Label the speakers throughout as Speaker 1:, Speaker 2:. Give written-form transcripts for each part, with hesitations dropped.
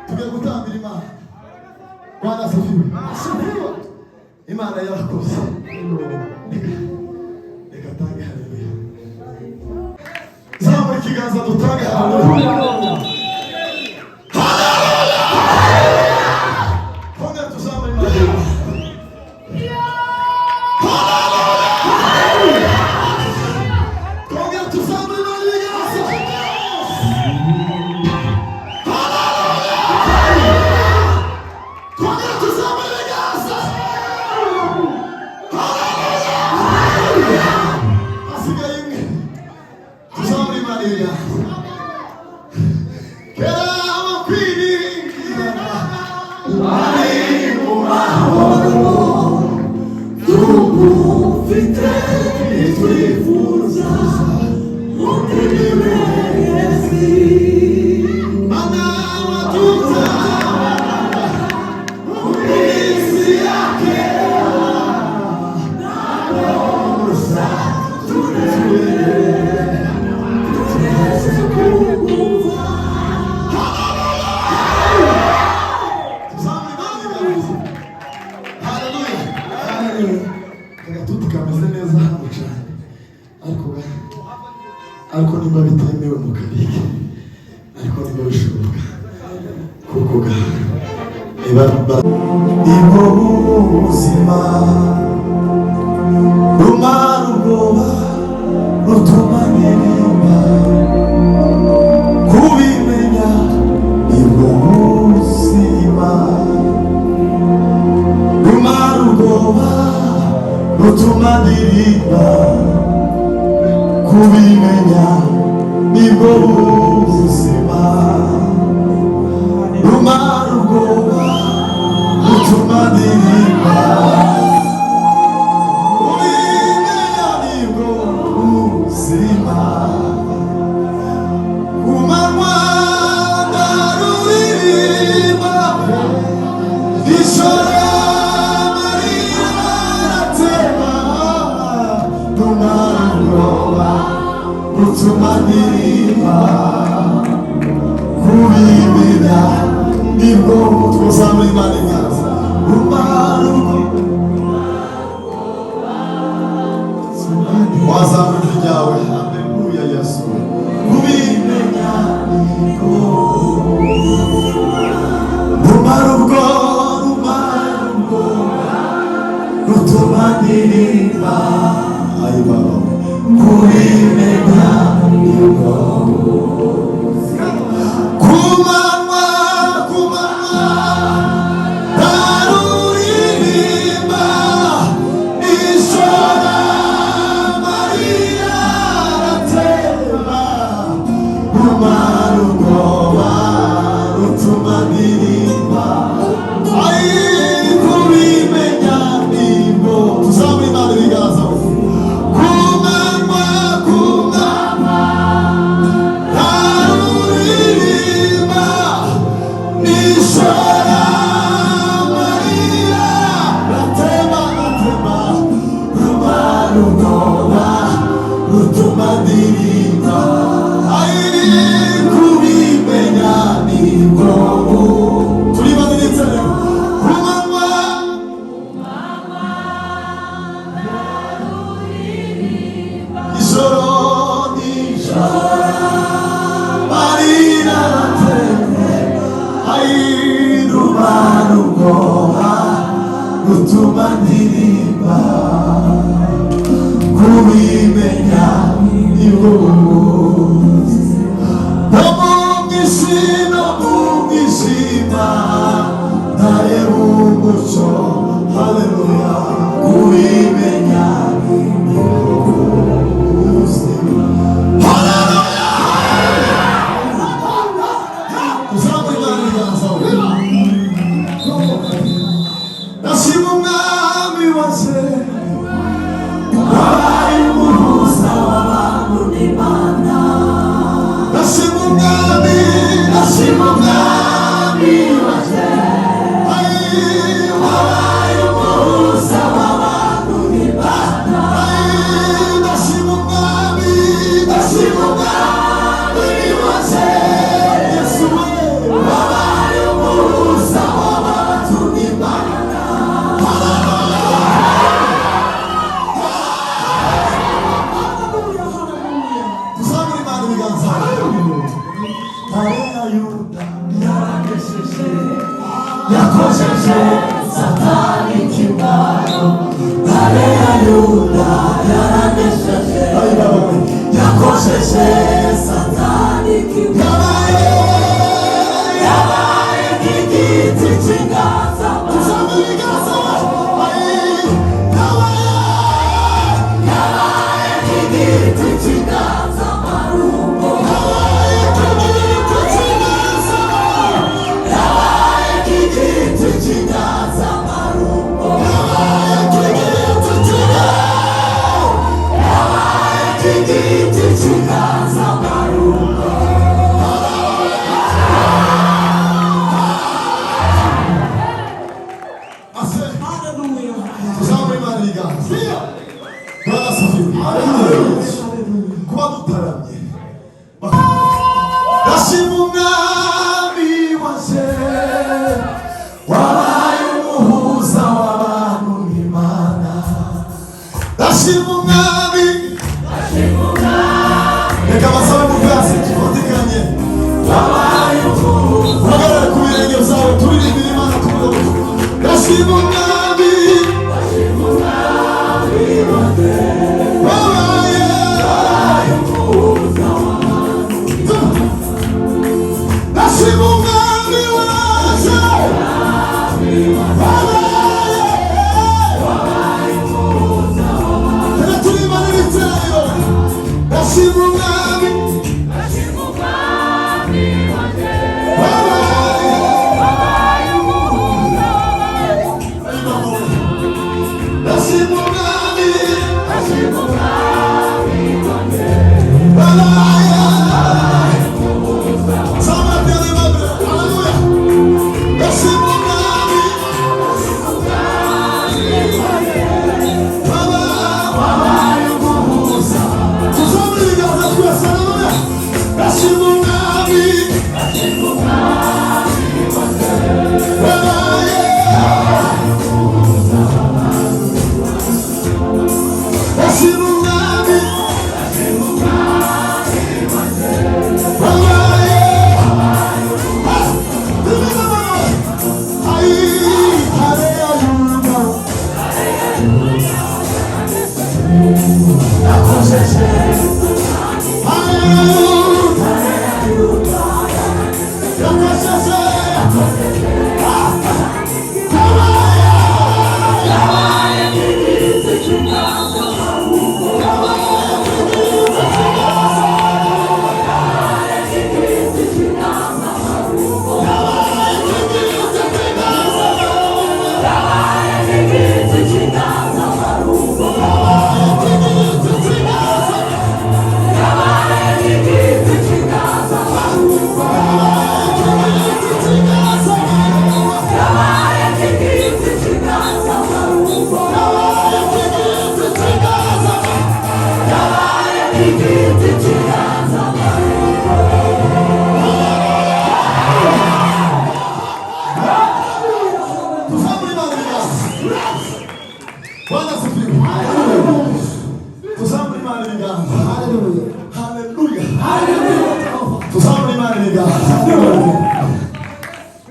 Speaker 1: Tugiye gutambira Imana. Bwana asifiwe. Imana yarakoze. Reka tange haleluya. Zamura ikiganza dutange haleluya. Ariko niba bitemewe mu kabike, ariko niba bishoboka kuko niba niho ubuzima rumara ubwoba rutuma nirimba kubimenya niho ubuzima rumara ubwoba rutuma nirimba kubimenya nibwo buzima rumara ubwoba rutuma ndirimba kubimenya nibwo buzima ku manywa ndaruririmba ijoro amarira aratema rumara ubwoba rutuma ndirimba kubimenya nibwo tuzamura Imana ikaza rumara wazamura ijwi ryawe haleluya Yesu kubimenya nibwo rumara ubwoba rutuma ndirimba ayi baba kubimenya nibwo kumanywa ndaruririmba ijoro amarira aratema rumara ubwoba rutuma ndirimba ayi kubimenya nibwo tuzamura Imana ibiganza rutuma ndirimba kubimenya nibwo no mu mwijima ntareba umucyo haleluya kubimenya nibwo buzima haleluya uzamura Imana ibiganza nashima umwami waza Imana ibiganza. Ntare ya Yuda yaranesheje, yakojeje Satani ikimwaro. Ntare ya Yuda yaranesheje, yakojeje Satani ikimwaro. Yabaye nk'igiti cy'inganzamarumbo. Kuba dutaramye ndashima umwami waje, wabaye umuhuza w'abantu n'Imana. Ndashima umwami, reka basabe mu byatsi tufatikanye. Wabaye umuhuza, uhagarare ku birenge byawe turirimbire Imana tuvuga ngo ndashima umwami, ndashima umwami waje.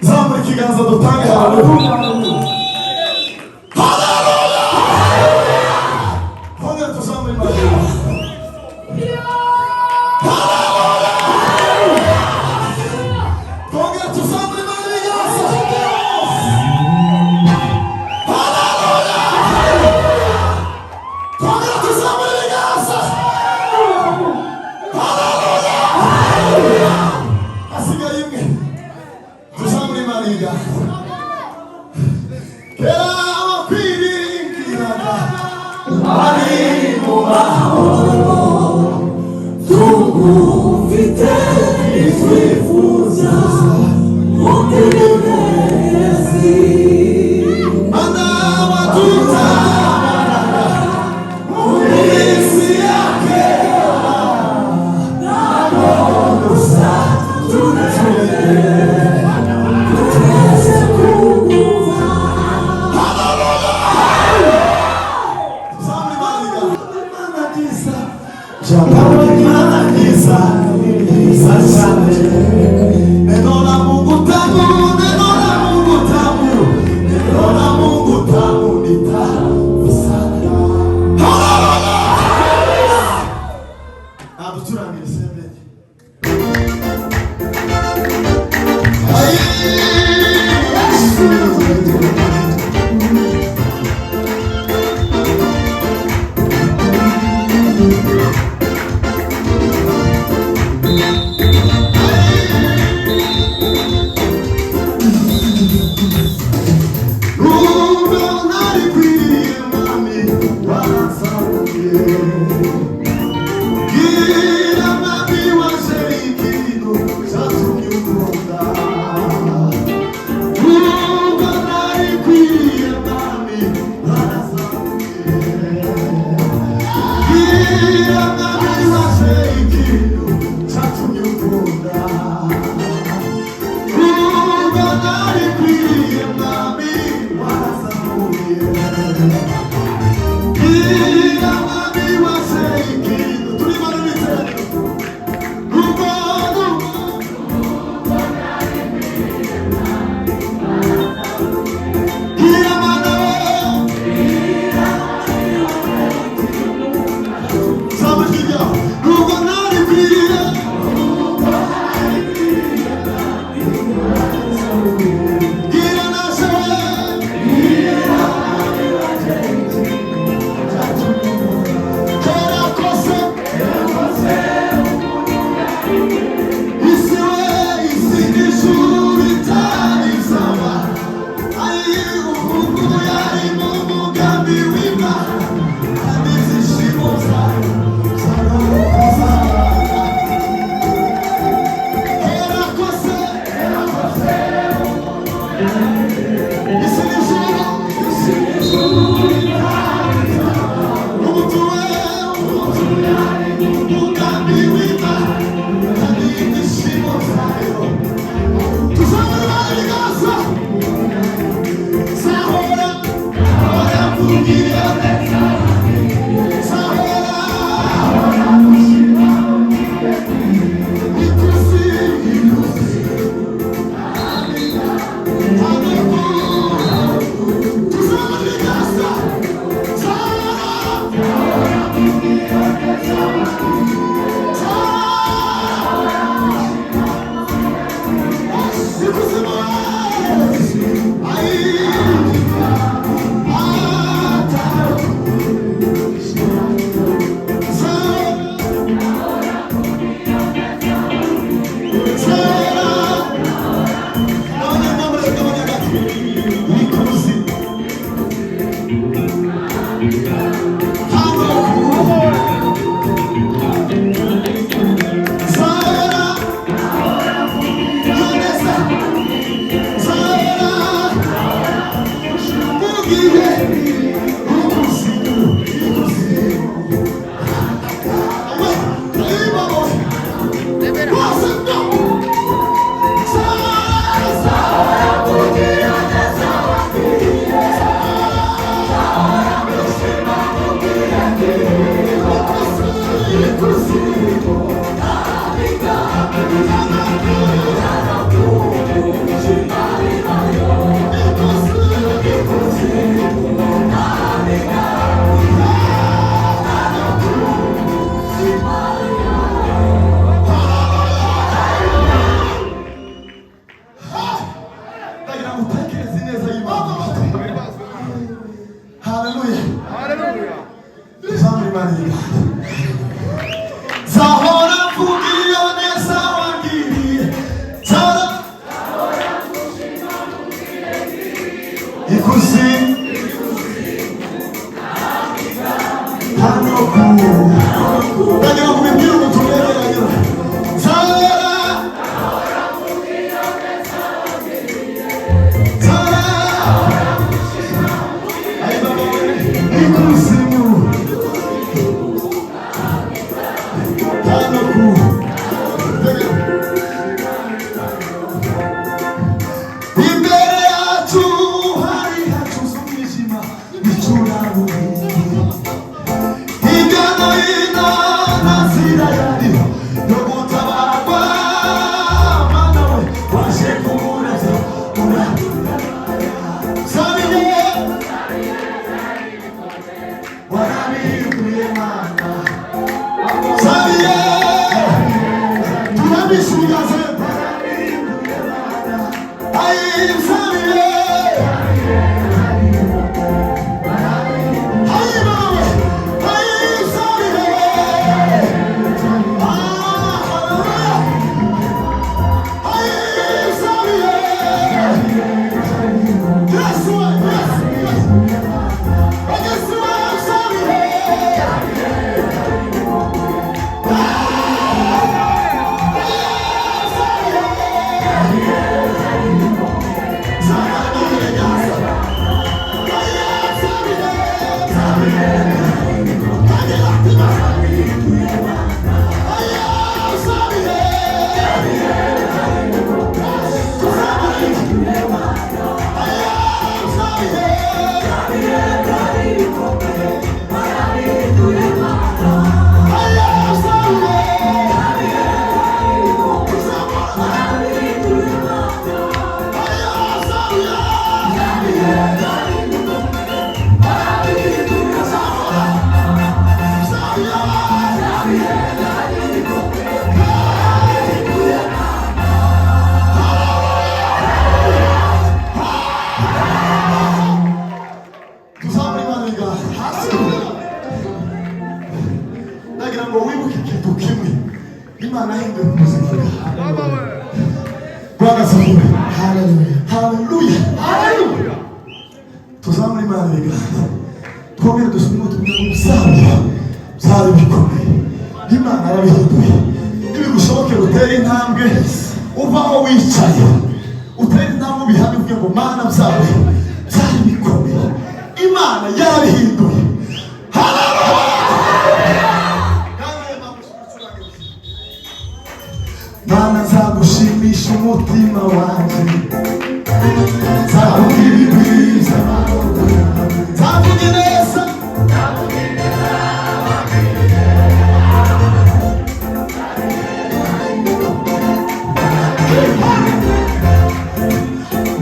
Speaker 1: Zamura ikiganza dutange haleluya. Haleluya. Hongera tuzamure Imana. Haleluya. Hongera tuzamure Imana ibiganza. Haleluya. Hongera tuzamure ibiganza. Haleluya. Asigaye imwe. Tuzamure Imana ibiganza. Aí, sabe? Imana yahinduye ku buzima bwawe. Bwana asifiwe. Haleluya. Haleluya. Tuzamure Imana ibiganza. Twongere dusubire tubwire ngo byari bikomeye. Imana yarabihinduye. Nibigushobokera utere intambwe uva aho wicaye. Utere intambwe ubihamye uvuge ngo Mana byari bikomeye. Imana yarabihinduye. Mana nzagushimisha umutima wanjye, nzavuga ibigwiza, nzavuga ineza,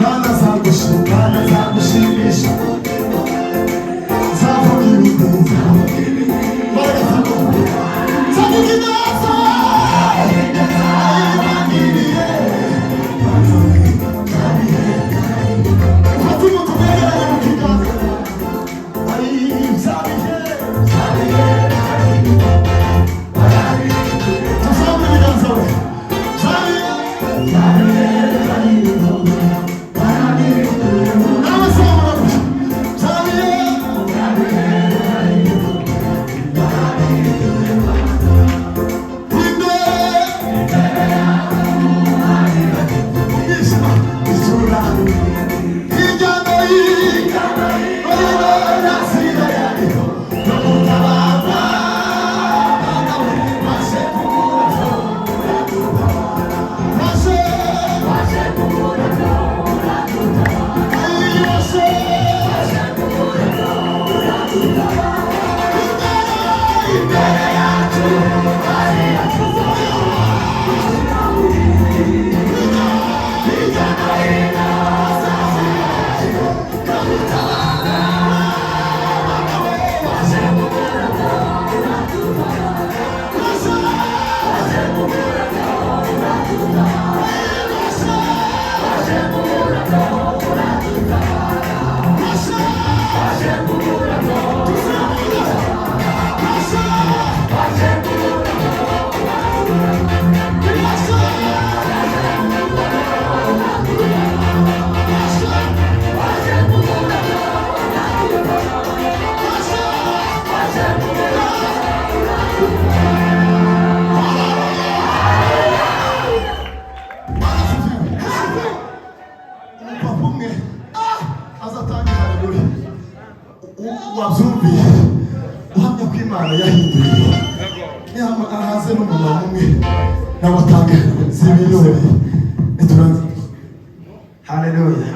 Speaker 1: Mana nzagushimisha, nzavuga ibigwiza, nzavuga ineza. Wabyumviye uhamya ko Imana yahinduye. Ahaze n'umuntu umwe n'abatanga z'ibirori. Haleluya.